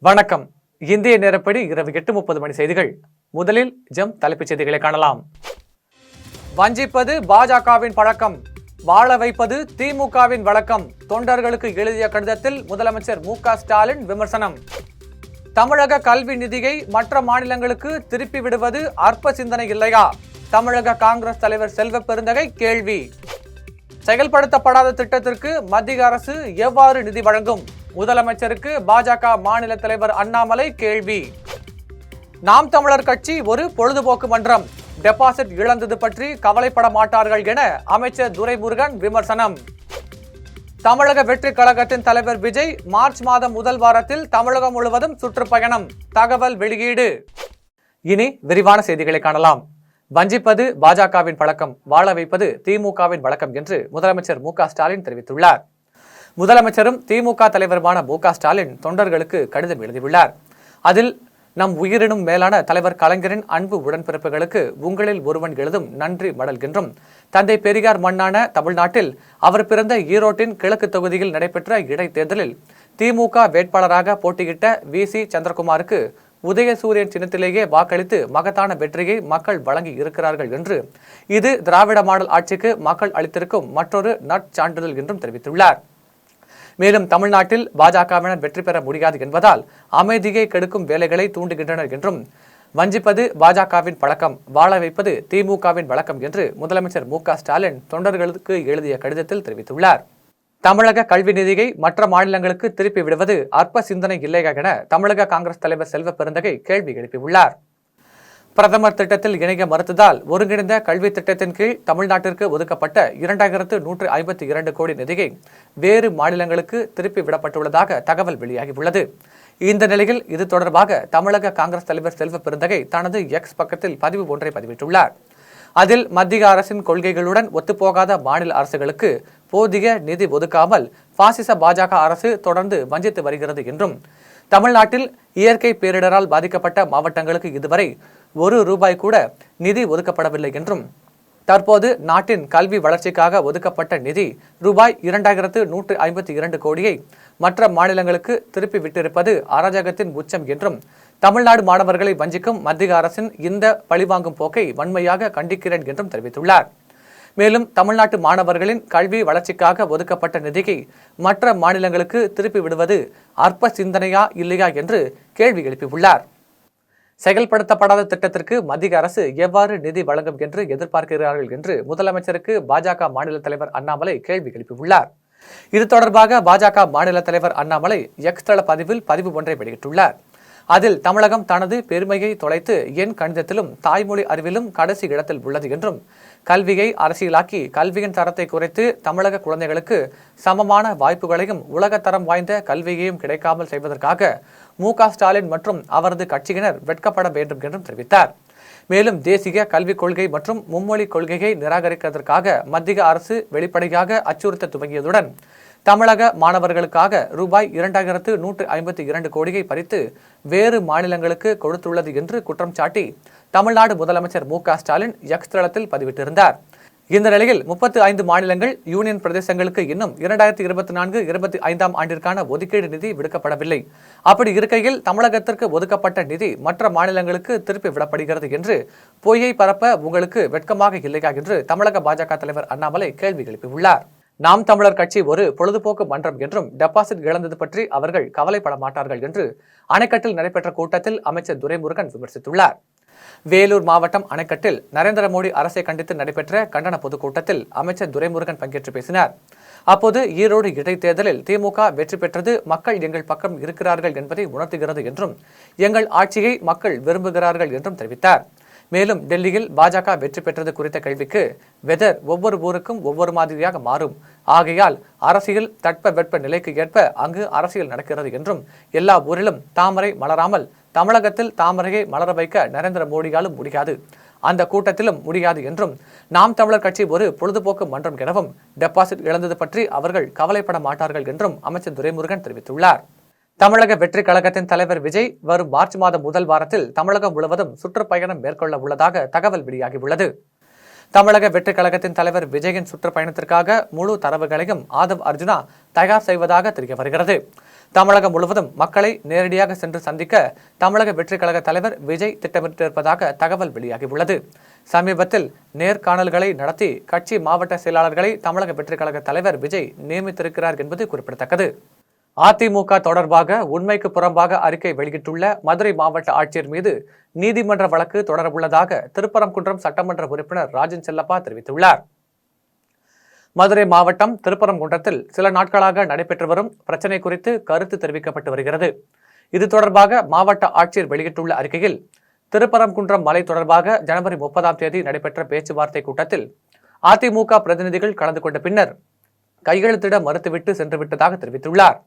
வணக்கம். இந்திய நேரப்படி இரவு 8:30 மணி செய்திகள். முதலில் தலைப்புச் செய்திகளை காணலாம். வஞ்சிப்பது பாஜகவின் பழக்கம், வாழ வைப்பது திமுகவின் வழக்கம். தொண்டர்களுக்கு எழுதிய கடிதத்தில் முதலமைச்சர் மு.க. ஸ்டாலின் விமர்சனம். தமிழக கல்வி நிதியை மற்ற மாநிலங்களுக்கு திருப்பி விடுவது அற்ப சிந்தனை இல்லையா? தமிழக காங்கிரஸ் தலைவர் செல்வ பெருந்தகை கேள்வி. செயல்படுத்தப்படாத திட்டத்திற்கு மத்திய அரசு எவ்வாறு நிதி வழங்கும்? முதலமைச்சருக்கு பாஜக மாநில தலைவர் அண்ணாமலை கேள்வி. நாம் தமிழர் கட்சி ஒரு பொழுதுபோக்கு மன்றம், டெபாசிட் இழந்தது பற்றி கவலைப்பட மாட்டார்கள் என அமைச்சர் துரைமுருகன் விமர்சனம். தமிழக வெற்றி கழகத்தின் தலைவர் விஜய் மார்ச் மாதம் முதல் வாரத்தில் தமிழகம் முழுவதும் சுற்றுப்பயணம், தகவல் வெளியீடு. இனி விரிவான செய்திகளை காணலாம். வஞ்சிப்பது பாஜகவின் பழக்கம், வாழ வைப்பது திமுகவின் வழக்கம் என்று முதலமைச்சர் மு.க. ஸ்டாலின் தெரிவித்துள்ளார். முதலமைச்சரும் திமுக தலைவருமான மு.க. ஸ்டாலின் தொண்டர்களுக்கு கடிதம் எழுதியுள்ளார். அதில், நம் உயிரினும் மேலான தலைவர் கலைஞரின் அன்பு உடன்பிறப்புகளுக்கு உங்களில் ஒருவன் எழுதும் நன்றி மடல் என்றும், தந்தை பெரியார் மண்ணான தமிழ்நாட்டில் அவர் பிறந்த ஈரோட்டின் கிழக்கு தொகுதியில் நடைபெற்ற இடைத்தேர்தலில் திமுக வேட்பாளராக போட்டியிட்ட வி.சி. சந்திரகுமாருக்கு உதயசூரியன் சின்னத்திலேயே வாக்களித்து மகத்தான வெற்றியை மக்கள் வழங்கி இருக்கிறார்கள் என்று, இது திராவிட மாடல் ஆட்சிக்கு மக்கள் அளித்திருக்கும் மற்றொரு நற்சான்றிதழ் என்றும் தெரிவித்துள்ளார். மேலும், தமிழ்நாட்டில் பாஜகவினர் வெற்றி பெற முடியாது என்பதால் அமைதியை கெடுக்கும் வேலைகளை தூண்டுகின்றனர் என்றும், வஞ்சிப்பது பாஜகவின் பழக்கம், வாழ வைப்பது திமுகவின் வழக்கம் என்று முதலமைச்சர் மு.க. ஸ்டாலின் தொண்டர்களுக்கு எழுதிய கடிதத்தில் தெரிவித்துள்ளார். தமிழக கல்வி நிதியை மற்ற மாநிலங்களுக்கு திருப்பி விடுவது அற்ப சிந்தனை இல்லையா என தமிழக காங்கிரஸ் தலைவர் செல்வ பெருந்தகை கேள்வி எழுப்பியுள்ளார். பிரதமர் திட்டத்தில் இணைய மறுத்ததால் ஒருங்கிணைந்த கல்வி திட்டத்தின் கீழ் தமிழ்நாட்டிற்கு ஒதுக்கப்பட்ட 2152 கோடி நிதியை வேறு மாநிலங்களுக்கு திருப்பி விடப்பட்டுள்ளதாக தகவல் வெளியாகியுள்ளது. இந்த நிலையில் இது தொடர்பாக தமிழக காங்கிரஸ் தலைவர் செல்வ பெருந்தகை தனது எக்ஸ் பக்கத்தில் பதிவு ஒன்றை பதிவிட்டுள்ளார். அதில், மத்திய அரசின் கொள்கைகளுடன் ஒத்துப்போகாத மாநில அரசுகளுக்கு போதிய நிதி ஒதுக்காமல் பாசிச பாஜக அரசு தொடர்ந்து வஞ்சித்து வருகிறது என்றும், தமிழ்நாட்டில் இயற்கை பேரிடரால் பாதிக்கப்பட்ட மாவட்டங்களுக்கு இதுவரை ₹1 கூட நிதி ஒதுக்கப்படவில்லை என்றும், தற்போது நாட்டின் கல்வி வளர்ச்சிக்காக ஒதுக்கப்பட்ட நிதி ₹2152 கோடியை மற்ற மாநிலங்களுக்கு திருப்பி விட்டிருப்பது அராஜகத்தின் உச்சம் என்றும், தமிழ்நாடு மாணவர்களை வஞ்சிக்கும் மத்திய அரசின் இந்த பழிவாங்கும் போக்கை வன்மையாக கண்டிக்கிறேன் என்றும் தெரிவித்துள்ளார். மேலும், தமிழ்நாட்டு மாணவர்களின் கல்வி வளர்ச்சிக்காக ஒதுக்கப்பட்ட நிதியை மற்ற மாநிலங்களுக்கு திருப்பி விடுவது அற்ப சிந்தனையா இல்லையா என்று கேள்வி எழுப்பியுள்ளார். செயல்படுத்தப்படாத திட்டத்திற்கு மத்திய அரசு எவ்வாறு நிதி வழங்கும் என்று எதிர்பார்க்கிறார்கள் என்று முதலமைச்சருக்கு பாஜக மாநில தலைவர் அண்ணாமலை கேள்வி எழுப்பியுள்ளார். இது தொடர்பாக பாஜக மாநில தலைவர் அண்ணாமலை எக்ஸ் தள பதிவில் பதிவு ஒன்றை வெளியிட்டுள்ளார். அதில், தமிழகம் தனது பெருமையை தொலைத்து என் கணிதத்திலும் தாய்மொழி அறிவிலும் கடைசி இடத்தில் உள்ளது என்றும், கல்வியை அரசியலாக்கி கல்வியின் தரத்தை குறைத்து தமிழக குழந்தைகளுக்கு சமமான வாய்ப்புகளையும் உலகத்தரம் வாய்ந்த கல்வியையும் கிடைக்காமல் செய்வதற்காக மு.க. ஸ்டாலின் மற்றும் அவரது கட்சியினர் வெட்கப்பட வேண்டும் என்றும் தெரிவித்தார். மேலும், தேசிய கல்விக் கொள்கை மற்றும் மும்மொழி கொள்கையை நிராகரிப்பதற்காக மத்திய அரசு வெளிப்படையாக அச்சுறுத்த துவங்கியதுடன், தமிழக மாணவர்களுக்காக ₹2152 கோடியை பறித்து வேறு மாநிலங்களுக்கு கொடுத்துள்ளது என்று குற்றம் சாட்டி தமிழ்நாடு முதலமைச்சர் மு.க. ஸ்டாலின் எக்ஸ் தளத்தில் பதிவிட்டிருந்தார். இந்த நிலையில் 35 மாநிலங்கள், யூனியன் பிரதேசங்களுக்கு இன்னும் 2024-25 ஆண்டிற்கான ஒதுக்கீடு நிதி விடுக்கப்படவில்லை. அப்படி இருக்கையில் தமிழகத்திற்கு ஒதுக்கப்பட்ட நிதி மற்ற மாநிலங்களுக்கு திருப்பி விடப்படுகிறது என்று பொய்யை பரப்ப உங்களுக்கு வெட்கமாக இல்லையா என்று தமிழக பாஜக தலைவர் அண்ணாமலை கேள்வி எழுப்பியுள்ளார். நாம் தமிழர் கட்சி ஒரு பொழுதுபோக்கு மன்றம் என்றும், டெபாசிட் இழந்தது பற்றி அவர்கள் கவலைப்பட மாட்டார்கள் என்று அணைக்கட்டில் நடைபெற்ற கூட்டத்தில் அமைச்சர் துரைமுருகன் விமர்சித்துள்ளார். வேலூர் மாவட்டம் அணைக்கட்டில் நரேந்திர மோடி அரசை கண்டித்து நடைபெற்ற கண்டன பொதுக்கூட்டத்தில் அமைச்சர் துரைமுருகன் பங்கேற்று பேசினார். அப்போது, ஈரோடு இடைத்தேர்தலில் திமுக வெற்றி பெற்றது மக்கள் எங்கள் பக்கம் இருக்கிறார்கள் என்பதை உணர்த்துகிறது என்றும், எங்கள் ஆட்சியை மக்கள் விரும்புகிறார்கள் என்றும் தெரிவித்தார். மேலும், டெல்லியில் பாஜக வெற்றி பெற்றது குறித்த கேள்விக்கு, வெதர் ஒவ்வொரு ஊருக்கும் ஒவ்வொரு மாதிரியாக மாறும், ஆகையால் அரசியல் தட்ப வெட்ப நிலைக்கு ஏற்ப அங்கு அரசியல் நடக்கிறது என்றும், எல்லா ஊரிலும் தாமரை மலராமல் தமிழகத்தில் தாமரையை மலர வைக்க நரேந்திர மோடியாலும் முடியாது, அந்த கூட்டத்திலும் முடியாது என்றும், நாம் தமிழர் கட்சி ஒரு பொழுதுபோக்கு மன்றம் எனவும், டெபாசிட் இழந்தது பற்றி அவர்கள் கவலைப்பட மாட்டார்கள் என்றும் அமைச்சர் துரைமுருகன் தெரிவித்துள்ளார். தமிழக வெற்றி கழகத்தின் தலைவர் விஜய் வரும் மார்ச் மாதம் முதல் வாரத்தில் தமிழகம் முழுவதும் சுற்றுப்பயணம் மேற்கொள்ள உள்ளதாக தகவல் வெளியாகியுள்ளது. தமிழக வெற்றி கழகத்தின் தலைவர் விஜயின் சுற்றுப்பயணத்திற்காக முழு தரவுகளையும் ஆதவ் அர்ஜுனா தயார் செய்வதாக தெரிய வருகிறது. தமிழகம் முழுவதும் மக்களை நேரடியாக சென்று சந்திக்க தமிழக வெற்றிக் கழக தலைவர் விஜய் திட்டமிட்டிருப்பதாக தகவல் வெளியாகியுள்ளது. சமீபத்தில் நேர்காணல்களை நடத்தி கட்சி மாவட்ட செயலாளர்களை தமிழக வெற்றிக் கழக தலைவர் விஜய் நியமித்திருக்கிறார் என்பது குறிப்பிடத்தக்கது. அதிமுக தொடர்பாக உண்மைக்கு புறம்பாக அறிக்கை வெளியிட்டுள்ள மதுரை மாவட்ட ஆட்சியர் மீது நீதிமன்ற வழக்கு தொடரவுள்ளதாக திருப்பரங்குன்றம் சட்டமன்ற உறுப்பினர் ராஜன் செல்லப்பா தெரிவித்துள்ளார். மதுரை மாவட்டம் திருப்பரங்குன்றத்தில் சில நாட்களாக நடைபெற்று வரும் பிரச்சினை குறித்து கருத்து தெரிவிக்கப்பட்டு வருகிறது. இது தொடர்பாக மாவட்ட ஆட்சியர் வெளியிட்டுள்ள அறிக்கையில், திருப்பரங்குன்றம் மலை தொடர்பாக ஜனவரி 30ஆம் தேதி நடைபெற்ற பேச்சுவார்த்தை கூட்டத்தில் அதிமுக பிரதிநிதிகள் கலந்து கொண்ட பின்னர் கையெழுத்திட மறுத்துவிட்டு சென்றுவிட்டதாக தெரிவித்துள்ளார்.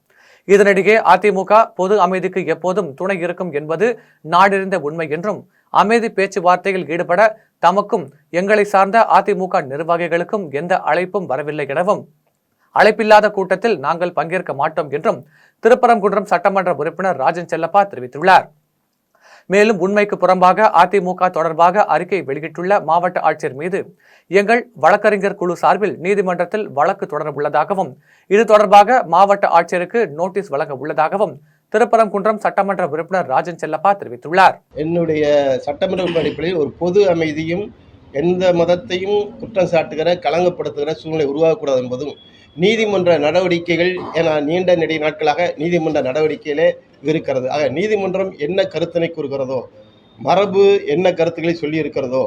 இதனிடையே அதிமுக பொது அமைதிக்கு எப்போதும் துணை இருக்கும் என்பது நாடறிந்த உண்மை என்றும், அமைதி பேச்சுவார்த்தையில் ஈடுபட தமக்கும் எங்களை சார்ந்த அதிமுக நிர்வாகிகளுக்கும் எந்த அழைப்பும் வரவில்லை எனவும், அழைப்பில்லாத கூட்டத்தில் நாங்கள் பங்கேற்க மாட்டோம் என்றும் திருப்பரங்குன்றம் சட்டமன்ற உறுப்பினர் ராஜன் செல்லப்பா தெரிவித்துள்ளார். மேலும் உண்மைக்கு புறம்பாக அதிமுக தொடர்பாக அறிக்கை வெளியிட்டுள்ள மாவட்ட ஆட்சியர் மீது எங்கள் வழக்கறிஞர் குழு சார்பில் நீதிமன்றத்தில் வழக்கு தொடர உள்ளதாகவும், இது தொடர்பாக மாவட்ட ஆட்சியருக்கு நோட்டீஸ் வழங்க உள்ளதாகவும் திருப்பரங்குன்றம் சட்டமன்ற உறுப்பினர் ராஜன் செல்லப்பா தெரிவித்துள்ளார். என்னுடைய சட்டமன்ற அடிப்படையில் ஒரு பொது அமைதியும் எந்த மதத்தையும் குற்றம் சாட்டுகிற களங்கப்படுத்துகிற சூழ்நிலை உருவாகக்கூடாது என்பதும், நீதிமன்ற நடவடிக்கைகள் என நீண்ட நெடிய நாட்களாக நீதிமன்ற நடவடிக்கையிலே இருக்கிறது. ஆக நீதிமன்றம் என்ன கருத்தினை கூறுகிறதோ, மரபு என்ன கருத்துக்களை சொல்லி இருக்கிறதோ,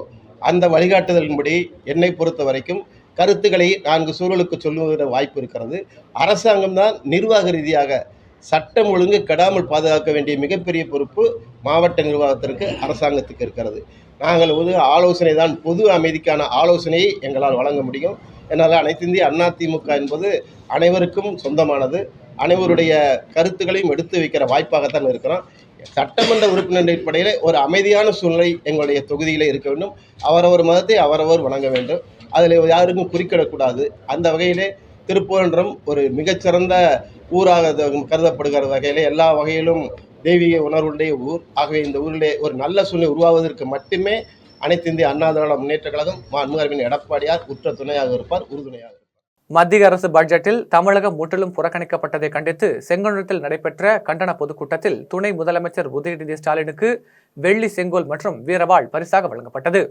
அந்த வழிகாட்டுதலின்படி என்னை பொறுத்த வரைக்கும் கருத்துக்களை 4 சூழலுக்கு சொல்லுகிற வாய்ப்பு இருக்கிறது. அரசாங்கம் தான் நிர்வாக ரீதியாக சட்டம் ஒழுங்கு கெடாமல் பாதுகாக்க வேண்டிய மிகப்பெரிய பொறுப்பு மாவட்ட நிர்வாகத்திற்கு, அரசாங்கத்துக்கு இருக்கிறது. நாங்கள் ஒரு ஆலோசனை தான், பொது அமைதிக்கான ஆலோசனையை எங்களால் வழங்க முடியும். என்னால் அனைத்து இந்திய அதிமுக என்பது அனைவருக்கும் சொந்தமானது. அனைவருடைய கருத்துக்களையும் எடுத்து வைக்கிற வாய்ப்பாகத்தான் இருக்கிறோம். சட்டமன்ற உறுப்பினர் அடிப்படையில் ஒரு அமைதியான சூழ்நிலை எங்களுடைய தொகுதியில் இருக்க வேண்டும். அவரவர் மதத்தை அவரவர் வணங்க வேண்டும். அதில் யாருக்கும் குறுக்கிடக்கூடாது. அந்த வகையிலே திருப்பரங்குன்றம் ஒரு மிகச்சிறந்த ஊராக கருதப்படுகிற வகையில் எல்லா வகையிலும் தெய்வீக உணர்வுடைய ஊர். ஆகவே இந்த ஊரிலே ஒரு நல்ல சூழ்நிலை உருவாவதற்கு மட்டுமே அனைத்து இந்திய அண்ணா திராவிட முன்னேற்ற கழகம் மாண்புமிகு எடப்பாடியார் உற்ற துணையாக இருப்பார், உறுதுணையாக இருப்பார். மத்திய அரசு பட்ஜெட்டில் தமிழகம் முற்றிலும் புறக்கணிக்கப்பட்டதை கண்டித்து செங்குன்றத்தில் நடைபெற்ற கண்டன பொதுக்கூட்டத்தில் துணை முதலமைச்சர் உதயநிதி ஸ்டாலினுக்கு வெள்ளி செங்கோல் மற்றும் வீரவாள் பரிசாக வழங்கப்பட்டது.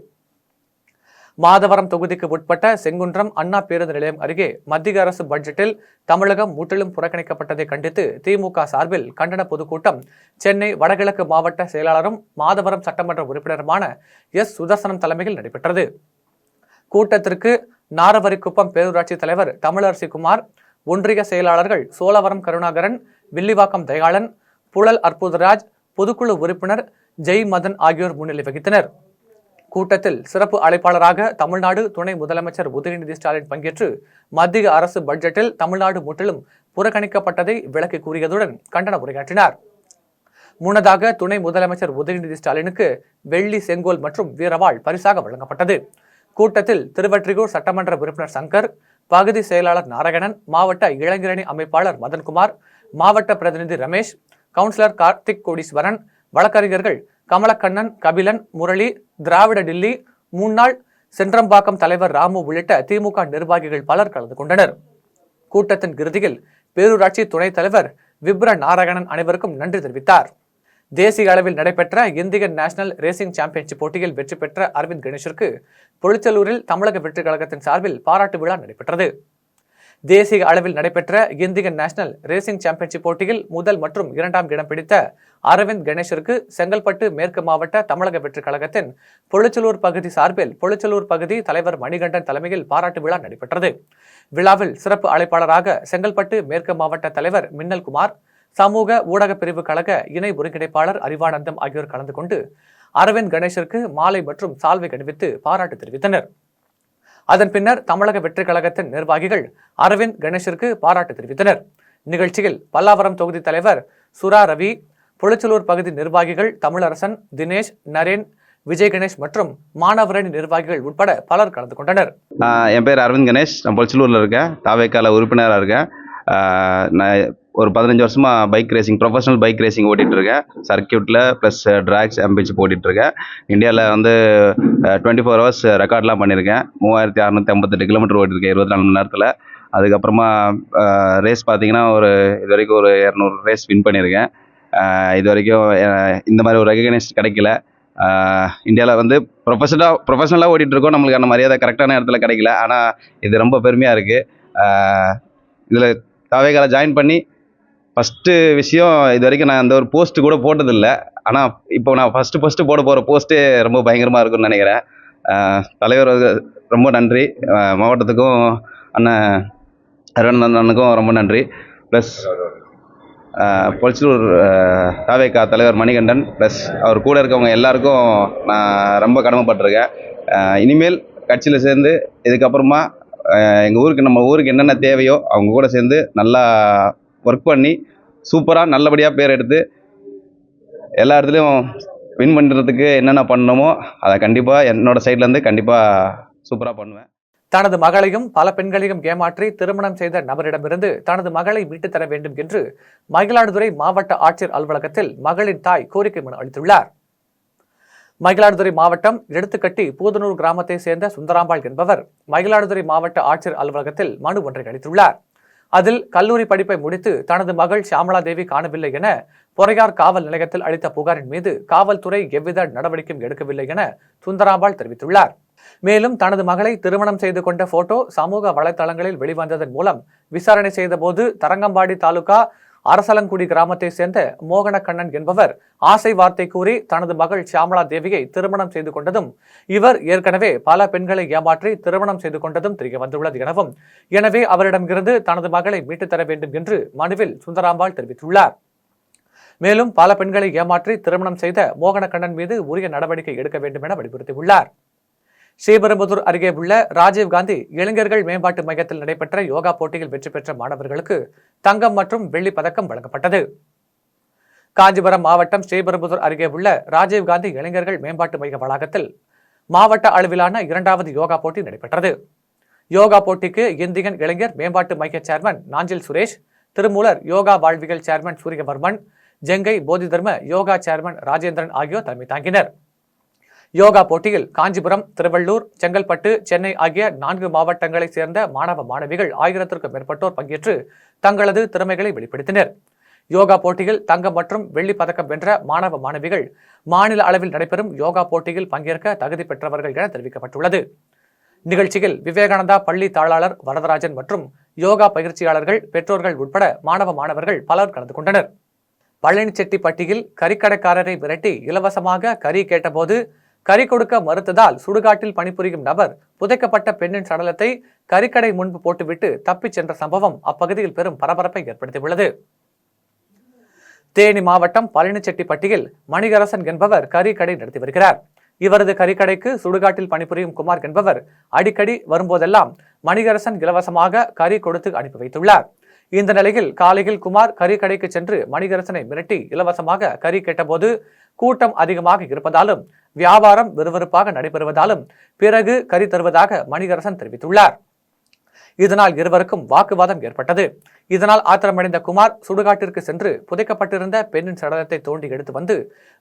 மாதவரம் தொகுதிக்கு உட்பட்ட செங்குன்றம் அண்ணா பேருந்து நிலையம் அருகே மத்திய அரசு பட்ஜெட்டில் தமிழகம் முற்றிலும் புறக்கணிக்கப்பட்டதை கண்டித்து திமுக சார்பில் கண்டன பொதுக்கூட்டம் சென்னை வடகிழக்கு மாவட்ட செயலாளரும் மாதவரம் சட்டமன்ற உறுப்பினருமான எஸ் சுதர்சனம் தலைமையில் நடைபெற்றது. கூட்டத்திற்கு நாரவரிக்குப்பம் பேரூராட்சி தலைவர் தமிழரசி குமார், ஒன்றிய செயலாளர்கள் சோழவரம் கருணாகரன், வில்லிவாக்கம் தயாளன், புழல் அற்புதராஜ், பொதுக்குழு உறுப்பினர் ஜெய் மதன் ஆகியோர் முன்னிலை வகித்தனர். கூட்டத்தில் சிறப்பு அழைப்பாளராக தமிழ்நாடு துணை முதலமைச்சர் உதயநிதி ஸ்டாலின் பங்கேற்று மத்திய அரசு பட்ஜெட்டில் தமிழ்நாடு முற்றிலும் புறக்கணிக்கப்பட்டதை விளக்கி கூறியதுடன் கண்டன உரையாற்றினார். முன்னதாக துணை முதலமைச்சர் உதயநிதி ஸ்டாலினுக்கு வெள்ளி செங்கோல் மற்றும் வீரவாள் பரிசாக வழங்கப்பட்டது. கூட்டத்தில் திருவற்றியூர் சட்டமன்ற உறுப்பினர் சங்கர், பகுதி செயலாளர் நாராயணன், மாவட்ட இளைஞரணி அமைப்பாளர் மதன்குமார், மாவட்ட பிரதிநிதி ரமேஷ், கவுன்சிலர் கார்த்திக் கோடீஸ்வரன், வழக்கறிஞர்கள் கமலக்கண்ணன், கபிலன், முரளி, திராவிட டில்லி, முன்னாள் சென்றம்பாக்கம் தலைவர் ராமு உள்ளிட்ட திமுக நிர்வாகிகள் பலர் கலந்து கொண்டனர். கூட்டத்தின் இறுதியில் பேரூராட்சி துணைத் தலைவர் விப்ர நாராயணன் அனைவருக்கும் நன்றி தெரிவித்தார். தேசிய அளவில் நடைபெற்ற இந்தியன் நேஷனல் ரேசிங் சாம்பியன்ஷிப் போட்டியில் வெற்றி பெற்ற அரவிந்த் கணேஷிற்கு பொலிச்சலூரில் தமிழக வெற்றிக் கழகத்தின் சார்பில் பாராட்டு விழா நடைபெற்றது. தேசிய அளவில் நடைபெற்ற இந்தியன் நேஷனல் ரேசிங் சாம்பியன்ஷிப் போட்டியில் முதல் மற்றும் 2ஆம் இடம் பிடித்த அரவிந்த் கணேஷிற்கு செங்கல்பட்டு மேற்கு மாவட்ட தமிழக வெற்றிக் கழகத்தின் பொலிச்சலூர் பகுதி சார்பில் பொலிச்சலூர் பகுதி தலைவர் மணிகண்டன் தலைமையில் பாராட்டு விழா நடைபெற்றது. விழாவில் சிறப்பு அழைப்பாளராக செங்கல்பட்டு மேற்கு மாவட்ட தலைவர் மின்னல் குமார், சமூக ஊடக பிரிவு கழக இணை ஒருங்கிணைப்பாளர் அறிவானந்தம் ஆகியோர் கலந்து கொண்டு அரவிந்த் கணேஷிற்கு மாலை மற்றும் சால்வை அணிவித்து பாராட்டு தெரிவித்தனர். அதன் பின்னர் தமிழக வெற்றிக் கழகத்தின் நிர்வாகிகள் அரவிந்த் கணேஷிற்கு பாராட்டு தெரிவித்தனர். நிகழ்ச்சியில் பல்லாவரம் தொகுதி தலைவர் சுரா ரவி, பொலிச்சலூர் பகுதி நிர்வாகிகள் தமிழரசன், தினேஷ், நரேன், விஜய் கணேஷ் மற்றும் மாணவரணி நிர்வாகிகள் உட்பட பலர் கலந்து கொண்டனர். என் பேர் அரவிந்த் கணேஷ். நான் பொலிச்சலூரில் இருக்கேன். தாவேக்கால உறுப்பினராக இருக்கேன். நான் ஒரு 15 வருஷமாக bike racing, professional bike racing ஓட்டிகிட்ருக்கேன். சர்க்கியூட்டில் ப்ளஸ் ட்ராக் சாம்பியன்ஷிப் ஓட்டிகிட்ருக்கேன். இந்தியாவில் வந்து 24 ஹவர்ஸ் ரெக்கார்ட்லாம் பண்ணியிருக்கேன். 3658 கிலோமீட்டர் ஓட்டியிருக்கேன் 24 மணி நேரத்தில். அதுக்கப்புறமா ரேஸ் பார்த்தீங்கன்னா இது வரைக்கும் ஒரு 200 ரேஸ் வின் பண்ணியிருக்கேன். இது வரைக்கும் இந்த மாதிரி ஒரு ரெகக்னைஸ் கிடைக்கல. இந்தியாவில் வந்து ப்ரொஃபஷனலாக ஓட்டிகிட்ருக்கோம், நம்மளுக்கான மரியாதை கரெக்டான இடத்துல கிடைக்கல. ஆனால் இது ரொம்ப பெருமையாக இருக்குது. இதில் தாவேகால ஜாயின் பண்ணி ஃபஸ்ட்டு விஷயம், இது வரைக்கும் நான் அந்த ஒரு போஸ்ட்டு கூட போட்டதில்லை. ஆனால் இப்போ நான் ஃபஸ்ட்டு போட போகிற போஸ்ட்டே ரொம்ப பயங்கரமாக இருக்குன்னு நினைக்கிறேன். தலைவர் ரொம்ப நன்றி. மாவட்டத்துக்கும் அண்ணன் அரவிந்தன் அண்ணனுக்கும் ரொம்ப நன்றி. ப்ளஸ் பொலிச்சலூர் தாவேகா தலைவர் மணிகண்டன் ப்ளஸ் அவர் கூட இருக்கவங்க எல்லாருக்கும் நான் ரொம்ப கடமைப்பட்டிருக்கேன். இனிமேல் கட்சியில் சேர்ந்து இதுக்கப்புறமா நம்ம ஊருக்கு என்னென்ன தேவையோ அவங்க கூட சேர்ந்து நல்லா ஒர்க் பண்ணி சூப்பராக நல்லபடியாக பேர் எடுத்து எல்லா இடத்துலையும் வின் பண்ணுறதுக்கு என்னென்ன பண்ணணுமோ அதை கண்டிப்பாக என்னோடய சைட்லேருந்து கண்டிப்பாக சூப்பராக பண்ணுவேன். தனது மகளையும் பல பெண்களையும் ஏமாற்றி திருமணம் செய்த நபரிடமிருந்து தனது மகளை மீட்டுத் தர வேண்டும் என்று மயிலாடுதுறை மாவட்ட ஆட்சியர் அலுவலகத்தில் மகளின் தாய் கோரிக்கை மனு அளித்துள்ளார். மயிலாடுதுறை மாவட்டம் எடுத்துக்கட்டி பூதனூர் கிராமத்தை சேர்ந்த சுந்தராம்பாள் என்பவர் மயிலாடுதுறை மாவட்ட ஆட்சியர் அலுவலகத்தில் மனு ஒன்றை அளித்துள்ளார். அதில் கல்லூரி படிப்பை முடித்து தனது மகள் ஷியாமலா தேவி காணவில்லை என பொறையார் காவல் நிலையத்தில் அளித்த புகாரின் மீது காவல்துறை எவ்வித நடவடிக்கையும் எடுக்கவில்லை என சுந்தராம்பாள் தெரிவித்துள்ளார். மேலும் தனது மகளை திருமணம் செய்து கொண்ட போட்டோ சமூக வலைதளங்களில் வெளிவந்ததன் மூலம் விசாரணை செய்தபோது தரங்கம்பாடி தாலுகா அரசலங்குடி கிராமத்தை சேர்ந்த மோகனக்கண்ணன் என்பவர் ஆசை வார்த்தை கூறி தனது மகள் ஷியாமலா தேவியை திருமணம் செய்து கொண்டதும் இவர் ஏற்கனவே பல பெண்களை ஏமாற்றி திருமணம் செய்து கொண்டதும் தெரிய வந்துள்ளது எனவும் எனவே அவரிடமிருந்து தனது மகளை மீட்டுத் தர வேண்டும் என்று மனுவில் சுந்தராம்பாள் தெரிவித்துள்ளார். மேலும் பல பெண்களை ஏமாற்றி திருமணம் செய்த மோகனக்கண்ணன் மீது உரிய நடவடிக்கை எடுக்க வேண்டும் என வலியுறுத்தியுள்ளார். ஸ்ரீபெரும்புதூர் அருகே உள்ள ராஜீவ்காந்தி இளைஞர்கள் மேம்பாட்டு மையத்தில் நடைபெற்ற யோகா போட்டியில் வெற்றி பெற்ற மாணவர்களுக்கு தங்கம் மற்றும் வெள்ளி பதக்கம் வழங்கப்பட்டது. காஞ்சிபுரம் மாவட்டம் ஸ்ரீபெரும்புதூர் அருகே உள்ள ராஜீவ்காந்தி இளைஞர்கள் மேம்பாட்டு மைய வளாகத்தில் மாவட்ட அளவிலான 2வது யோகா போட்டி நடைபெற்றது. யோகா போட்டிக்கு இந்தியன் இளைஞர் மேம்பாட்டு மைய சேர்மன் நாஞ்சில் சுரேஷ், திருமூலர் யோகா வாழ்வியல் சேர்மன் சூரியவர்மன், ஜெங்கை போதி தர்ம யோகா சேர்மன் ராஜேந்திரன் ஆகியோர் தலைமை தாங்கினர். யோகா போட்டியில் காஞ்சிபுரம், திருவள்ளூர், செங்கல்பட்டு, சென்னை ஆகிய 4 மாவட்டங்களைச் சேர்ந்த மாணவ மாணவிகள் 1000க்கும் மேற்பட்டோர் பங்கேற்று தங்களது திறமைகளை வெளிப்படுத்தினர். யோகா போட்டியில் தங்கம் மற்றும் வெள்ளி பதக்கம் வென்ற மாணவ மாணவிகள் மாநில அளவில் நடைபெறும் யோகா போட்டியில் பங்கேற்க தகுதி பெற்றவர்கள் என தெரிவிக்கப்பட்டுள்ளது. நிகழ்ச்சியில் விவேகானந்தா பள்ளி தாளாளர் வரதராஜன் மற்றும் யோகா பயிற்சியாளர்கள், பெற்றோர்கள் உட்பட மாணவ மாணவர்கள் பலர் கலந்து கொண்டனர். பழனிச்செட்டிப்பட்டியில் கறிக்கடைக்காரரை விரட்டி இலவசமாக கறி கேட்டபோது கறி கொடுக்க மறுத்ததால் சுடுகாட்டில் பணிபுரியும் நபர் புதைக்கப்பட்ட பெண்ணின் சடலத்தை கறிக்கடை முன்பு போட்டுவிட்டு தப்பிச் சென்ற சம்பவம் அப்பகுதியில் பெரும் பரபரப்பை ஏற்படுத்தியுள்ளது. தேனி மாவட்டம் பழனிச்செட்டிப்பட்டியில் மணிகரசன் என்பவர் கறிக்கடை நடத்தி வருகிறார். இவரது கறிக்கடைக்கு சுடுகாட்டில் பணிபுரியும் குமார் என்பவர் அடிக்கடி வரும்போதெல்லாம் மணிகரசன் இலவசமாக கறி கொடுத்து அனுப்பி வைத்துள்ளார். இந்த நிலையில் காலையில் குமார் கறிக்கடைக்கு சென்று மணிகரசனை மிரட்டி இலவசமாக கறி கேட்டபோது கூட்டம் அதிகமாக இருப்பதாலும் வியாபாரம் விறுவிறுப்பாக நடைபெறுவதாலும் பிறகு கறி தருவதாக மணிகரசன் தெரிவித்துள்ளார். இதனால் இருவருக்கும் வாக்குவாதம் ஏற்பட்டது. இதனால் ஆத்திரமடைந்த குமார் சுடுகாட்டிற்கு சென்று புதைக்கப்பட்டிருந்த பெண்ணின் சடலத்தை தோண்டி எடுத்து வந்து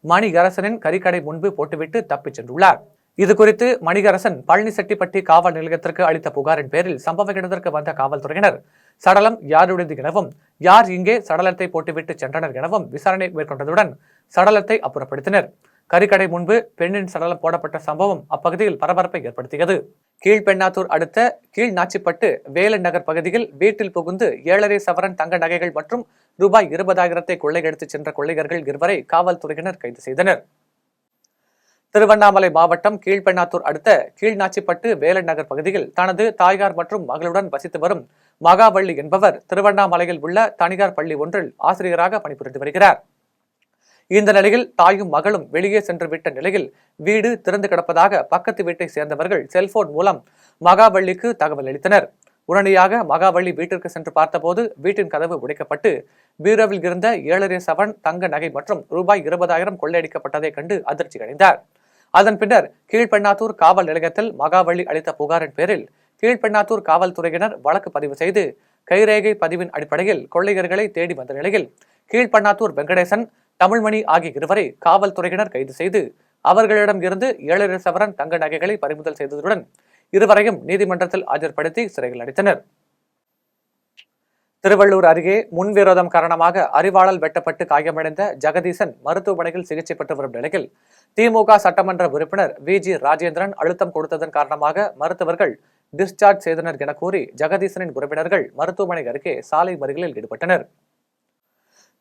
மணிகரசனின் கறிக்கடை முன்பு போட்டுவிட்டு தப்பிச் சென்றுள்ளார். இதுகுறித்து மணிகரசன் பழனிச்செட்டிப்பட்டி காவல் நிலையத்திற்கு அளித்த புகாரின் பேரில் சம்பவ இடத்திற்கு வந்த காவல்துறையினர் சடலம் யாருடையது எனவும் யார் இங்கே சடலத்தை போட்டுவிட்டு சென்றனர் எனவும் விசாரணை மேற்கொண்டதுடன் சடலத்தை அப்புறப்படுத்தினர். கறிக்கடை முன்பு பெண்ணின் சடலம் போடப்பட்ட சம்பவம் அப்பகுதியில் பரபரப்பை ஏற்படுத்தியது. கீழ்பெண்ணாத்தூர் அடுத்த கீழ்நாச்சிப்பட்டு வேலன் நகர் பகுதியில் வீட்டில் புகுந்து 7.5 சவரன் தங்க நகைகள் மற்றும் ரூபாய் 20,000 கொள்ளையடித்து சென்ற கொள்ளையர்கள் 2 காவல்துறையினர் கைது செய்தனர். திருவண்ணாமலை மாவட்டம் கீழ்பெண்ணாத்தூர் அடுத்த கீழ்நாச்சிப்பட்டு வேலன் நகர் பகுதியில் தனது தாயார் மற்றும் மகளுடன் வசித்து வரும் மகாவள்ளி என்பவர் திருவண்ணாமலையில் உள்ள தனியார் பள்ளி ஒன்றில் ஆசிரியராக பணிபுரிந்து வருகிறார். இந்த நிலையில் தாயும் மகளும் வெளியே சென்று விட்ட நிலையில் வீடு திறந்து கிடப்பதாக பக்கத்து வீட்டை சேர்ந்தவர்கள் செல்போன் மூலம் மகாவள்ளிக்கு தகவல் அளித்தனர். உடனடியாக மகாவள்ளி வீட்டிற்கு சென்று பார்த்தபோது வீட்டின் கதவு உடைக்கப்பட்டு பீரோவில் இருந்த 7.5 சவரன் தங்க நகை மற்றும் ரூபாய் 20,000 கொள்ளையடிக்கப்பட்டதை கண்டு அதிர்ச்சி அடைந்தார். அதன் பின்னர் கீழ்பெண்ணாத்தூர் காவல் நிலையத்தில் மகாவள்ளி அளித்த புகாரின் பேரில் கீழ்பெண்ணாத்தூர் காவல்துறையினர் வழக்கு பதிவு செய்து கைரேகை பதிவின் அடிப்படையில் கொள்ளையர்களை தேடி வந்த நிலையில் கீழ்பெண்ணாத்தூர் வெங்கடேசன், தமிழ்மணி ஆகிய 2 காவல்துறையினர் கைது செய்து அவர்களிடம் இருந்து 7.5 சவரன் தங்க நகைகளை பறிமுதல் செய்ததுடன் 2 நீதிமன்றத்தில் ஆஜர்படுத்தி சிறையில் அடைத்தனர். திருவள்ளூர் அருகே முன்விரோதம் காரணமாக அரிவாளால் வெட்டப்பட்டு காயமடைந்த ஜெகதீசன் மருத்துவமனையில் சிகிச்சை பெற்று வரும் நிலையில் திமுக சட்டமன்ற உறுப்பினர் VG ராஜேந்திரன் அழுத்தம் கொடுத்ததன் காரணமாக மருத்துவர்கள் டிஸ்சார்ஜ் செய்தனர் என கூறி ஜெகதீசனின் உறவினர்கள் மருத்துவமனை அருகே சாலை மறியலில் ஈடுபட்டனர்.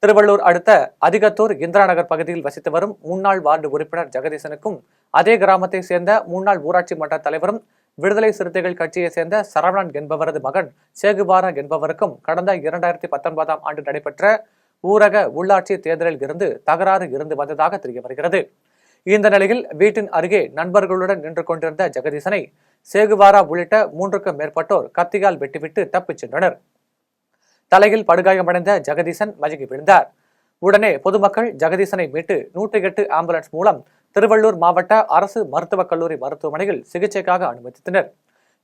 திருவள்ளூர் அடுத்த அதிகத்தூர் இந்திரா நகர் பகுதியில் வசித்து வரும் முன்னாள் வார்டு உறுப்பினர் ஜெகதீசனுக்கும் அதே கிராமத்தை சேர்ந்த முன்னாள் ஊராட்சி மன்ற தலைவரும் விடுதலை சிறுத்தைகள் கட்சியை சேர்ந்த சரவணன் என்பவரது மகன் சேகுவாரா என்பவருக்கும் கடந்த 2019 ஆண்டு நடைபெற்ற ஊரக உள்ளாட்சி தேர்தலில் இருந்து தகராறு இருந்து வந்ததாக தெரிய வருகிறது. இந்த நிலையில் வீட்டின் அருகே நண்பர்களுடன் நின்று கொண்டிருந்த ஜெகதீசனை சேகுவாரா உள்ளிட்ட 3க்கும் மேற்பட்டோர் கத்தியால் வெட்டிவிட்டு தப்பிச் சென்றனர். தலையில் படுகாயமடைந்த ஜெகதீசன் மயங்கி விழுந்தார். உடனே பொதுமக்கள் ஜெகதீசனை மீட்டு 108 ஆம்புலன்ஸ் மூலம் திருவள்ளூர் மாவட்ட அரசு மருத்துவக் கல்லூரி மருத்துவமனையில் சிகிச்சைக்காக அனுமதித்தனர்.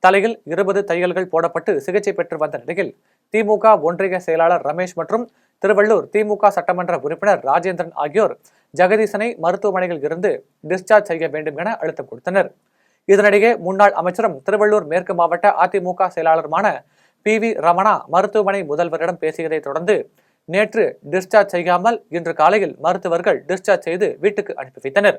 தலையில் 20 தையல்கள் போடப்பட்டு சிகிச்சை பெற்று வந்த நிலையில் திமுக ஒன்றிய செயலாளர் ரமேஷ் மற்றும் திருவள்ளூர் திமுக சட்டமன்ற உறுப்பினர் ராஜேந்திரன் ஆகியோர் ஜெகதீசனை மருத்துவமனையில் இருந்து டிஸ்சார்ஜ் செய்ய வேண்டும் என அழுத்தம் கொடுத்தனர். இதனிடையே முன்னாள் அமைச்சரும் திருவள்ளூர் மேற்கு மாவட்ட அதிமுக செயலாளருமான PV ரமணா மருத்துவமனை முதல்வரிடம் பேசியதை தொடர்ந்து நேற்று டிஸ்சார்ஜ் செய்யாமல் இன்று காலையில் மருத்துவர்கள் டிஸ்சார்ஜ் செய்து வீட்டுக்கு அனுப்பி வைத்தனர்.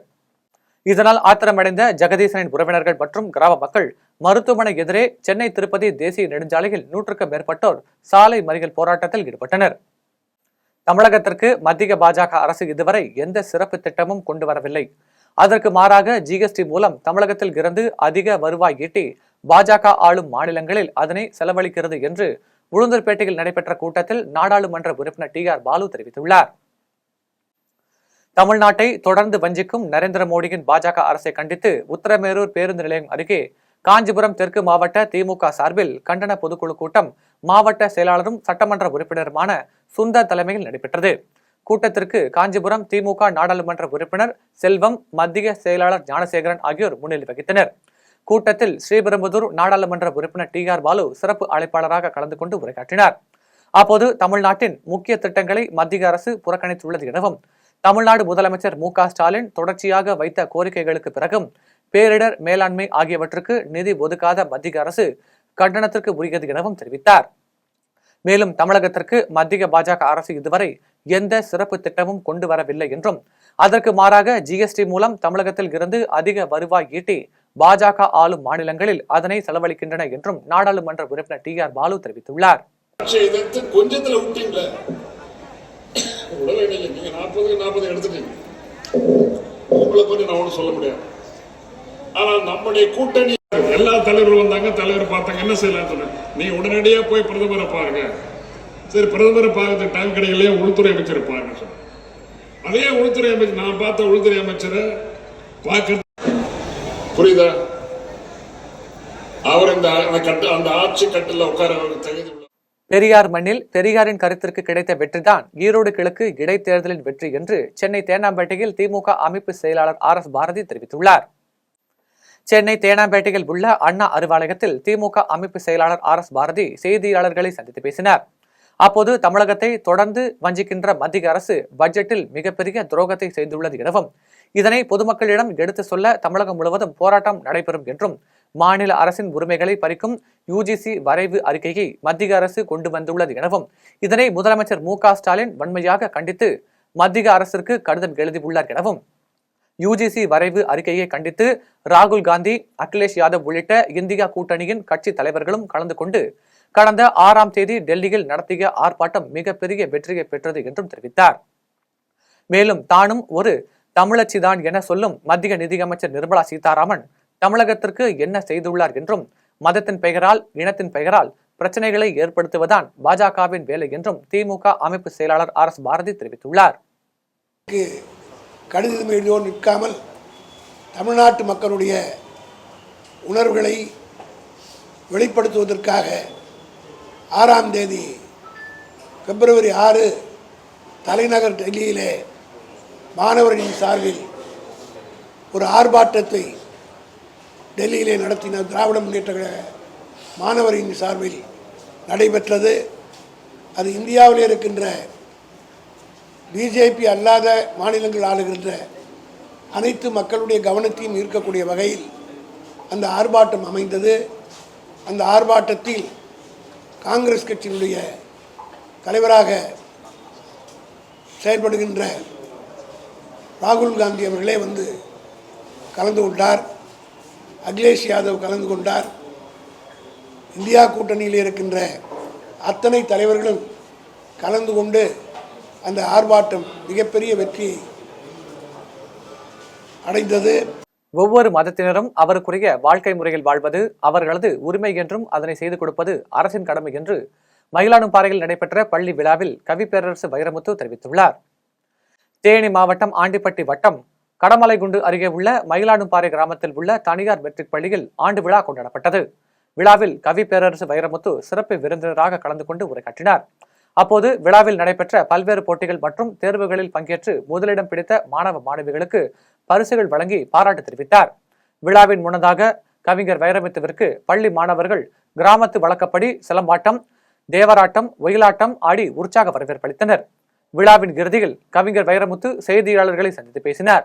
இதனால் ஆத்திரமடைந்த ஜெகதீசனின் உறவினர்கள் மற்றும் கிராம மக்கள் மருத்துவமனை எதிரே சென்னை திருப்பதி தேசிய நெடுஞ்சாலையில் 100க்கும் மேற்பட்டோர் சாலை மறியல் போராட்டத்தில் ஈடுபட்டனர். தமிழகத்திற்கு மத்திய பாஜக அரசு இதுவரை எந்த சிறப்பு திட்டமும் கொண்டு வரவில்லை. அதற்கு மாறாக GST மூலம் தமிழகத்தில் இருந்து அதிக வருவாய் ஈட்டி பாஜக ஆளும் மாநிலங்களில் அதனை செலவழிக்கிறது என்று உளுந்தூர்பேட்டையில் நடைபெற்ற கூட்டத்தில் நாடாளுமன்ற உறுப்பினர் TR பாலு தெரிவித்துள்ளார். தமிழ்நாட்டை தொடர்ந்து வஞ்சிக்கும் நரேந்திர மோடியின் பாஜக அரசை கண்டித்து உத்தரமேரூர் பேருந்து நிலையம் அருகே காஞ்சிபுரம் தெற்கு மாவட்ட திமுக சார்பில் கண்டன பொதுக்குழு கூட்டம் மாவட்ட செயலாளரும் சட்டமன்ற உறுப்பினருமான சுந்தர் தலைமையில் நடைபெற்றது. கூட்டத்திற்கு காஞ்சிபுரம் திமுக நாடாளுமன்ற உறுப்பினர் செல்வம், மத்திய செயலாளர் ஞானசேகரன் ஆகியோர் முன்னிலை வகித்தனர். கூட்டத்தில் ஸ்ரீபெரும்புதூர் நாடாளுமன்ற உறுப்பினர் TR பாலு சிறப்பு அழைப்பாளராக கலந்து கொண்டு உரையாற்றினார். அப்போது தமிழ்நாட்டின் முக்கிய திட்டங்களை மத்திய அரசு புறக்கணித்துள்ளது எனவும் தமிழ்நாடு முதலமைச்சர் MK ஸ்டாலின் தொடர்ச்சியாக வைத்த கோரிக்கைகளுக்கு பிறகும் பேரிடர் மேலாண்மை ஆகியவற்றுக்கு நிதி ஒதுக்காத மத்திய அரசு கண்டனத்திற்கு உரியது எனவும் தெரிவித்தார். மேலும் தமிழகத்திற்கு மத்திய பாஜக அரசு இதுவரை எந்த சிறப்பு திட்டமும் கொண்டு வரவில்லை என்றும் அதற்கு மாறாக GST மூலம் தமிழகத்தில் இருந்து அதிக வருவாய் ஈட்டி பாஜக ஆளும் மாநிலங்களில் அதனை செலவழிக்கின்றன என்றும் நாடாளுமன்ற உறுப்பினர் TR பாலு தெரிவித்துள்ளார். கொஞ்சத்துல விட்டீங்களா? நீங்க 40 எடுத்துட்டீங்க. உங்களை பற்றி நான் ஒன்றும் சொல்ல முடியாது. ஆனால் நம்முடைய கூட்டணி எல்லா தலைவர்கள் வந்தாங்க, தலைவர் பார்த்தாங்க, என்ன செய்யலாம் சொன்னாங்க. நீங்க உடனடியா போய் பிரதமரை பாருங்க. சரி, பிரதமரை பார்க்கறதுக்கு டைம் கிடைக்கலையே, உள்துறை அமைச்சரை பாருங்க சொன்னாங்க. அதே உள்துறை அமைச்சர், நான் பார்த்த உள்துறை அமைச்சரை பார்க்க புரியுதா? அவர் அந்த ஆட்சி கட்டில் உட்கார தகுதி. பெரியார் மண்ணில் பெரியாரின் கருத்திற்கு கிடைத்த வெற்றிதான் ஈரோடு கிழக்கு இடைத்தேர்தலின் வெற்றி என்று சென்னை தேனாம்பேட்டையில் திமுக அமைப்பு செயலாளர் RS பாரதி தெரிவித்துள்ளார். சென்னை தேனாம்பேட்டையில் உள்ள அண்ணா அறிவாலயத்தில் திமுக அமைப்பு செயலாளர் RS பாரதி செய்தியாளர்களை சந்தித்து பேசினார். அப்போது தமிழகத்தை தொடர்ந்து வஞ்சிக்கின்ற மத்திய அரசு பட்ஜெட்டில் மிகப்பெரிய துரோகத்தை செய்துள்ளது எனவும் இதனை பொதுமக்களிடம் எடுத்து சொல்ல தமிழகம் முழுவதும் போராட்டம் நடைபெறும் என்றும் மாநில அரசின் உரிமைகளை பறிக்கும் UGC வரைவு அறிக்கையை மத்திய அரசு கொண்டு வந்துள்ளது எனவும் இதனை முதலமைச்சர் MK ஸ்டாலின் வன்மையாக கண்டித்து மத்திய அரசிற்கு கடிதம் எழுதியுள்ளார் எனவும் UGC வரைவு அறிக்கையை கண்டித்து ராகுல் காந்தி, அகிலேஷ் யாதவ் உள்ளிட்ட இந்தியா கூட்டணியின் கட்சி தலைவர்களும் கலந்து கொண்டு கடந்த 6ஆம் தேதி டெல்லியில் நடத்திய ஆர்ப்பாட்டம் மிகப்பெரிய வெற்றியை பெற்றது என்றும் தெரிவித்தார். மேலும் தானும் ஒரு தமிழச்சிதான் என சொல்லும் மத்திய நிதியமைச்சர் நிர்மலா சீதாராமன் தமிழகத்திற்கு என்ன செய்துள்ளார் என்றும் மதத்தின் பெயரால், இனத்தின் பெயரால் பிரச்சனைகளை ஏற்படுத்துவதுதான் பாஜகவின் வேலை என்றும் திமுக அமைப்பு செயலாளர் RS பாரதி தெரிவித்துள்ளார். கடிதம் எழுதியோர் நிற்காமல் தமிழ்நாட்டு மக்களுடைய உணர்வுகளை வெளிப்படுத்துவதற்காக 6ஆம் தேதி பிப்ரவரி 6 தலைநகர் டெல்லியிலே மாணவர்களின் சார்பில் ஒரு ஆர்ப்பாட்டத்தை டெல்லியிலே நடத்தின திராவிட முன்னேற்ற கழக மாணவரின் சார்பில் நடைபெற்றது. அது இந்தியாவில் இருக்கின்ற பிஜேபி அல்லாத மாநிலங்கள் ஆளுகின்ற அனைத்து மக்களுடைய கவனத்தையும் ஈர்க்கக்கூடிய வகையில் அந்த ஆர்ப்பாட்டம் அமைந்தது. அந்த ஆர்ப்பாட்டத்தில் காங்கிரஸ் கட்சியினுடைய தலைவராக செயல்படுகின்ற ராகுல் காந்தி அவர்களே வந்து கலந்து கொண்டார். அகிலேஷ் யாதவ் கலந்து கொண்டார். இந்தியா கூட்டணியில் இருக்கின்ற அத்தனை தலைவர்களும் கலந்து கொண்டு அந்த ஆர்ப்பாட்டம் மிகப்பெரிய வெற்றி அடைந்தது. ஒவ்வொரு மதத்தினரும் அவருக்குரிய வாழ்க்கை முறையில் வாழ்வது அவர்களது உரிமை என்றும் அதனை செய்து கொடுப்பது அரசின் கடமை என்று மயிலாடும்பாறையில் நடைபெற்ற பள்ளி விழாவில் கவி பேரரசு வைரமுத்து தெரிவித்துள்ளார். தேனி மாவட்டம் ஆண்டிப்பட்டி வட்டம் கடமலைகுண்டு அருகே உள்ள மயிலாடும்பாறை கிராமத்தில் உள்ள தனியார் மெட்ரிக் பள்ளியில் ஆண்டு விழா கொண்டாடப்பட்டது. விழாவில் கவி பேரரசு வைரமுத்து சிறப்பு விருந்தினராக கலந்து கொண்டு உரையாற்றினார். அப்போது விழாவில் நடைபெற்ற பல்வேறு போட்டிகள் மற்றும் தேர்வுகளில் பங்கேற்று முதலிடம் பிடித்த மாணவ மாணவிகளுக்கு பரிசுகள் வழங்கி பாராட்டு தெரிவித்தார். விழாவின் முன்னதாக கவிஞர் வைரமுத்துவிற்கு பள்ளி மாணவர்கள் கிராமத்து வழக்கப்படி சிலம்பாட்டம், தேவராட்டம், ஒயிலாட்டம் ஆடி உற்சாக வரவேற்பளித்தனர். விழாவின் இறுதியில் கவிஞர் வைரமுத்து செய்தியாளர்களை சந்தித்து பேசினார்.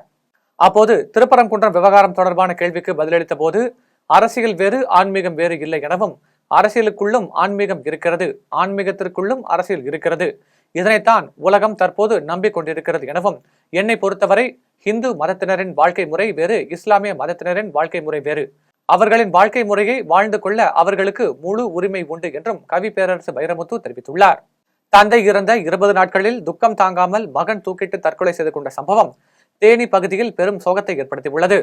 அப்போது திருப்பரங்குன்றம் விவகாரம் தொடர்பான கேள்விக்கு பதிலளித்த போது அரசியல் வேறு ஆன்மீகம் வேறு இல்லை எனவும் அரசியலுக்குள்ளும் ஆன்மீகம் இருக்கிறது, ஆன்மீகத்திற்குள்ளும் அரசியல் இருக்கிறது, இதனைத்தான் உலகம் தற்போது நம்பிக்கொண்டிருக்கிறது எனவும் என்னை பொறுத்தவரை இந்து மதத்தினரின் வாழ்க்கை முறை வேறு, இஸ்லாமிய மதத்தினரின் வாழ்க்கை முறை வேறு, அவர்களின் வாழ்க்கை முறையை வாழ்ந்து கொள்ள அவர்களுக்கு முழு உரிமை உண்டு என்றும் கவி பேரரசு வைரமுத்து தெரிவித்துள்ளார். தந்தை இறந்த 20 நாட்களில் துக்கம் தாங்காமல் மகன் தூக்கிட்டு தற்கொலை செய்து கொண்ட சம்பவம் தேனி பகுதியில் பெரும் சோகத்தை ஏற்படுத்தியுள்ளது.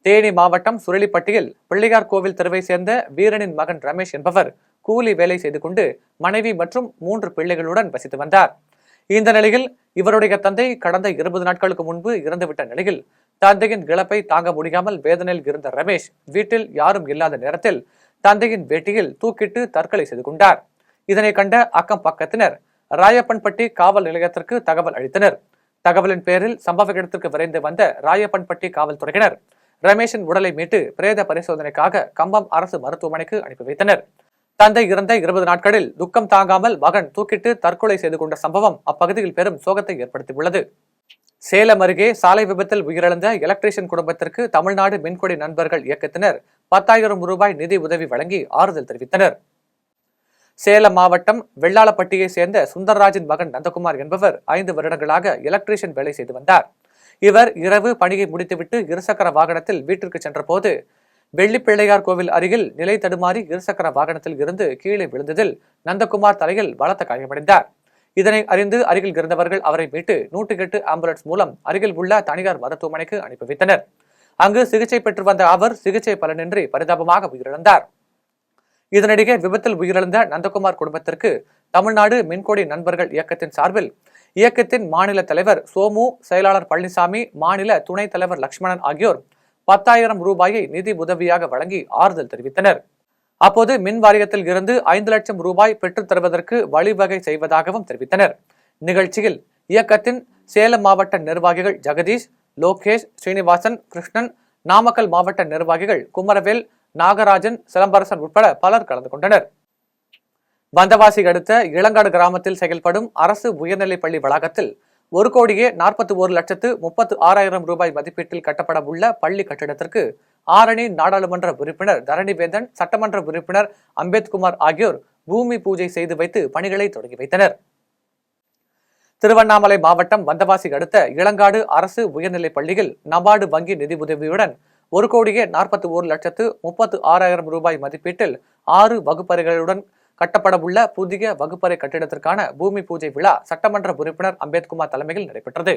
தேனி மாவட்டம் சுருளிப்பட்டியில் பிள்ளையார் கோவில் தெருவை சேர்ந்த வீரனின் மகன் ரமேஷ் என்பவர் கூலி வேலை செய்து கொண்டு மனைவி மற்றும் 3 பிள்ளைகளுடன் வசித்து வந்தார். இந்த நிலையில் இவருடைய தந்தை கடந்த 20 நாட்களுக்கு முன்பு இறந்துவிட்ட நிலையில் தந்தையின் இழப்பை தாங்க முடியாமல் வேதனையில் இருந்த ரமேஷ் வீட்டில் யாரும் இல்லாத நேரத்தில் தந்தையின் வேட்டியில் தூக்கிட்டு தற்கொலை செய்து கொண்டார். இதனை கண்ட அக்கம் பக்கத்தினர் ராயப்பன்பட்டி காவல் நிலையத்திற்கு தகவல் அளித்தனர். தகவலின் பேரில் சம்பவ இடத்திற்கு விரைந்து வந்த ராயப்பன்பட்டி காவல்துறையினர் ரமேஷின் உடலை மீட்டு பிரேத பரிசோதனைக்காக கம்பம் அரசு மருத்துவமனைக்கு அனுப்பி வைத்தனர். தந்தை இறந்த 20 நாட்களில் துக்கம் தாங்காமல் மகன் தூக்கிட்டு தற்கொலை செய்து கொண்ட சம்பவம் அப்பகுதியில் பெரும் சோகத்தை ஏற்படுத்தியுள்ளது. சேலம் அருகே சாலை விபத்தில் உயிரிழந்த எலக்ட்ரீஷியன் குடும்பத்திற்கு தமிழ்நாடு மின்கொடி நண்பர்கள் இயக்கத்தினர் 10,000 ரூபாய் நிதி உதவி வழங்கி ஆறுதல் தெரிவித்தனர். சேலம் மாவட்டம் வெள்ளாளப்பட்டியை சேர்ந்த சுந்தர்ராஜின் மகன் நந்தகுமார் என்பவர் 5 வருடங்களாக எலக்ட்ரீஷியன் வேலை செய்து வந்தார். இவர் இரவு பணியை முடித்துவிட்டு இருசக்கர வாகனத்தில் வீட்டிற்கு சென்ற போது வெள்ளிப்பிள்ளையார் கோவில் அருகில் நிலை தடுமாறி இருசக்கர வாகனத்தில் இருந்து கீழே விழுந்ததில் நந்தகுமார் தலையில் பலத்த காயமடைந்தார். இதனை அறிந்து அருகில் இருந்தவர்கள் அவரை மீட்டு 108 ஆம்புலன்ஸ் மூலம் அருகில் உள்ள தனியார் மருத்துவமனைக்கு அனுப்பி வைத்தனர். அங்கு சிகிச்சை பெற்று வந்த அவர் சிகிச்சை பலனின்றி பரிதாபமாக உயிரிழந்தார். இதனிடையே விபத்தில் உயிரிழந்த நந்தகுமார் குடும்பத்திற்கு தமிழ்நாடு மின்கொடி நண்பர்கள் இயக்கத்தின் சார்பில் இயக்கத்தின் மாநில தலைவர் சோமு, செயலாளர் பழனிசாமி, மாநில துணைத் தலைவர் லட்சுமணன் ஆகியோர் 10,000 ரூபாயை நிதி உதவியாக வழங்கி ஆறுதல் தெரிவித்தனர். அப்போது மின் வாரியத்தில் இருந்து 5 லட்சம் ரூபாய் பெற்றுத் தருவதற்கு வழிவகை செய்வதாகவும் தெரிவித்தனர். நிகழ்ச்சியில் இயக்கத்தின் சேலம் மாவட்ட நிர்வாகிகள் ஜெகதீஷ், லோகேஷ், ஸ்ரீனிவாசன், கிருஷ்ணன், நாமக்கல் மாவட்ட நிர்வாகிகள் குமரவேல், நாகராஜன், சிலம்பரசன் உட்பட பலர் கலந்து கொண்டனர். வந்தவாசி அடுத்த இளங்காடு கிராமத்தில் செயல்படும் அரசு உயர்நிலைப்பள்ளி வளாகத்தில் 1,41,36,000 ரூபாய் மதிப்பீட்டில் கட்டப்பட உள்ள பள்ளி கட்டிடத்திற்கு ஆரணி நாடாளுமன்ற உறுப்பினர் தரணிவேந்தன், சட்டமன்ற உறுப்பினர் அம்பேத்குமார் ஆகியோர் பூமி பூஜை செய்து வைத்து பணிகளை தொடங்கி வைத்தனர். திருவண்ணாமலை மாவட்டம் வந்தவாசி அடுத்த இளங்காடு அரசு உயர்நிலைப் பள்ளியில் நபார்டு வங்கி நிதி உதவியுடன் 1,41,36,000 ரூபாய் மதிப்பீட்டில் 6 வகுப்பறைகளுடன் கட்டப்பட உள்ள புதிய வகுப்பறை கட்டிடத்திற்கான பூமி பூஜை விழா சட்டமன்ற உறுப்பினர் அம்பேத்குமார் தலைமையில் நடைபெற்றது.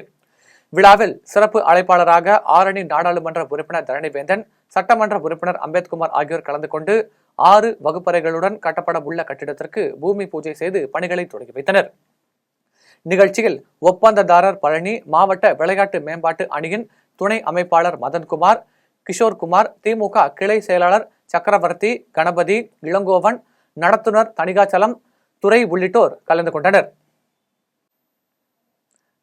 விழாவில் சிறப்பு அழைப்பாளராக ஆரணி நாடாளுமன்ற உறுப்பினர் தரணிவேந்தன், சட்டமன்ற உறுப்பினர் அம்பேத்குமார் ஆகியோர் கலந்து கொண்டு 6 வகுப்பறைகளுடன் கட்டப்பட உள்ள கட்டிடத்திற்கு பூமி பூஜை செய்து பணிகளை தொடங்கி வைத்தனர். நிகழ்ச்சியில் ஒப்பந்ததாரர் பழனி, மாவட்ட விளையாட்டு மேம்பாட்டு அணியின் துணை அமைப்பாளர் மதன்குமார், கிஷோர்குமார், திமுக கிளை செயலாளர் சக்கரவர்த்தி, கணபதி, இளங்கோவன், நடத்துனர் தணிகாச்சலம், துறை உள்ளிட்டோர் கலந்து கொண்டனர்.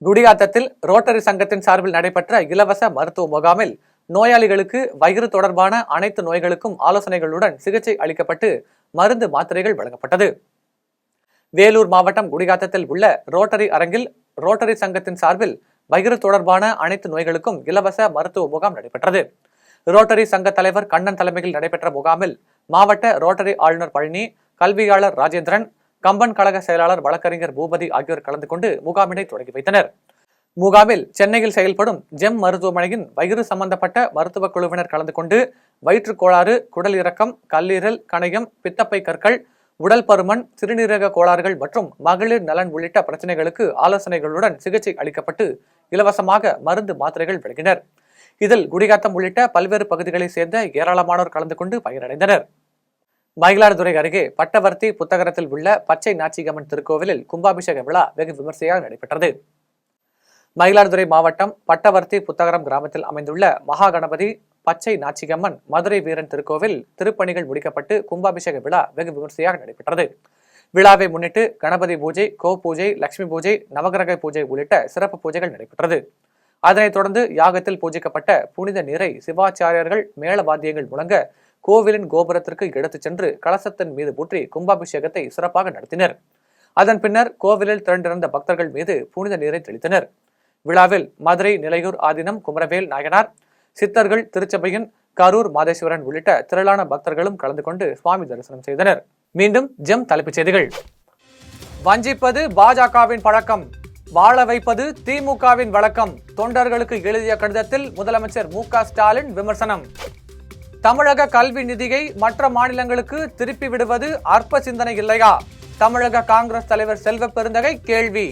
குடியாத்தத்தில் ரோட்டரி சங்கத்தின் சார்பில் நடைபெற்ற இலவச மருத்துவ முகாமில் நோயாளிகளுக்கு வயிறு தொடர்பான அனைத்து நோய்களுக்கும் ஆலோசனைகளுடன் சிகிச்சை அளிக்கப்பட்டு மருந்து மாத்திரைகள் வழங்கப்பட்டது. வேலூர் மாவட்டம் குடியாத்தத்தில் உள்ள ரோட்டரி அரங்கில் ரோட்டரி சங்கத்தின் சார்பில் வயிறு தொடர்பான அனைத்து நோய்களுக்கும் இலவச மருத்துவ முகாம் நடைபெற்றது. ரோட்டரி சங்க தலைவர் கண்ணன் தலைமையில் நடைபெற்ற முகாமில் மாவட்ட ரோட்டரி ஆளுநர் பழனி, கல்வியாளர் ராஜேந்திரன், கம்பன் கழக செயலாளர் வழக்கறிஞர் பூபதி ஆகியோர் கலந்து கொண்டு முகாமினை தொடங்கி வைத்தனர். முகாமில் சென்னையில் செயல்படும் ஜெம் மருத்துவமனையின் வயிறு சம்பந்தப்பட்ட மருத்துவ குழுவினர் கலந்து கொண்டு வயிற்றுக் கோளாறு, குடல் இறக்கம், கல்லீரல், கணையம், பித்தப்பை கற்கள், உடல் பருமன், சிறுநீரக கோளாறுகள் மற்றும் மகளிர் நலன் உள்ளிட்ட பிரச்சனைகளுக்கு ஆலோசனைகளுடன் சிகிச்சை அளிக்கப்பட்டு இலவசமாக மருந்து மாத்திரைகள் வழங்கினர். இதில் குடியாத்தம் உள்ளிட்ட பல்வேறு பகுதிகளைச் சேர்ந்த ஏராளமானோர் கலந்து கொண்டு பயனடைந்தனர். மயிலாடுதுறை அருகே பட்டவர்த்தி புத்தகரத்தில் உள்ள பச்சை நாச்சிகம்மன் திருக்கோவிலில் கும்பாபிஷேக விழா வெகு விமர்சையாக நடைபெற்றது. மயிலாடுதுறை மாவட்டம் பட்டவர்த்தி புத்தகரம் கிராமத்தில் அமைந்துள்ள மகா கணபதி பச்சை நாச்சிகம்மன் மதுரை வீரன் திருக்கோவில் திருப்பணிகள் முடிக்கப்பட்டு கும்பாபிஷேக விழா வெகு விமர்சையாக நடைபெற்றது. விழாவை முன்னிட்டு கணபதி பூஜை, கோ பூஜை, லட்சுமி பூஜை, நவகிரக பூஜை உள்ளிட்ட சிறப்பு பூஜைகள் நடைபெற்றது. அதனைத் தொடர்ந்து யாகத்தில் பூஜிக்கப்பட்ட புனித நீரை சிவாச்சாரியர்கள் மேள வாத்தியங்கள் முழங்க கோவிலின் கோபுரத்திற்கு எடுத்துச் சென்று கலசத்தின் மீது ஊற்றி கும்பாபிஷேகத்தை சிறப்பாக நடத்தினர். அதன் பின்னர் கோவிலில் திரண்டிருந்த பக்தர்கள் மீது புனித நீரை தெளித்தனர். விழாவில் மதுரை நிலையூர் ஆதீனம் குமரவேல் நாயனார், சித்தர்கள் திருச்சபையின் கரூர் மாதேஸ்வரன் உள்ளிட்ட திரளான பக்தர்களும் கலந்து கொண்டு சுவாமி தரிசனம் செய்தனர். மீண்டும் ஜெம் தலைப்புச் செய்திகள். வஞ்சிப்பது பாஜகவின் பழக்கம், வாழ வைப்பது திமுகவின் வழக்கம். தொண்டர்களுக்கு எழுதிய கடிதத்தில் முதலமைச்சர் மு.க. ஸ்டாலின் விமர்சனம். தமிழக கல்வி நிதியை மற்ற மாநிலங்களுக்கு திருப்பி விடுவது அற்ப சிந்தனை இல்லையா? தமிழக காங்கிரஸ் தலைவர் செல்வ பெருந்தகை கேள்வி.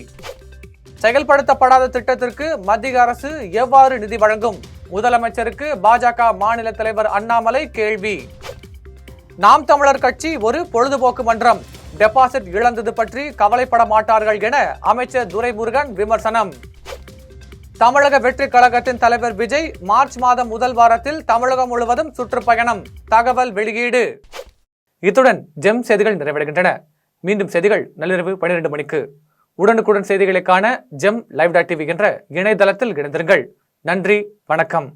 செயல்படுத்தப்படாத திட்டத்திற்கு மத்திய அரசு எவ்வாறு நிதி வழங்கும்? முதலமைச்சருக்கு பாஜக மாநில தலைவர் அண்ணாமலை கேள்வி. நாம் தமிழர் கட்சி ஒரு பொழுதுபோக்கு மன்றம், டெபாசிட் இழந்தது பற்றி கவலைப்பட மாட்டார்கள் என அமைச்சர் துரைமுருகன் விமர்சனம். தமிழக வெற்றி கழகத்தின் தலைவர் விஜய் மார்ச் மாதம் முதல் வாரத்தில் தமிழகம் முழுவதும் சுற்றுப்பயணம், தகவல் வெளியீடு. இத்துடன் ஜெம் செய்திகள் நிறைவடைகின்றன. மீண்டும் செய்திகள் நள்ளிரவு 12 மணிக்கு. உடனுக்குடன் செய்திகளை காண ஜெம் live.tv என்ற இணையதளத்தில் இணைந்திருங்கள். நன்றி, வணக்கம்.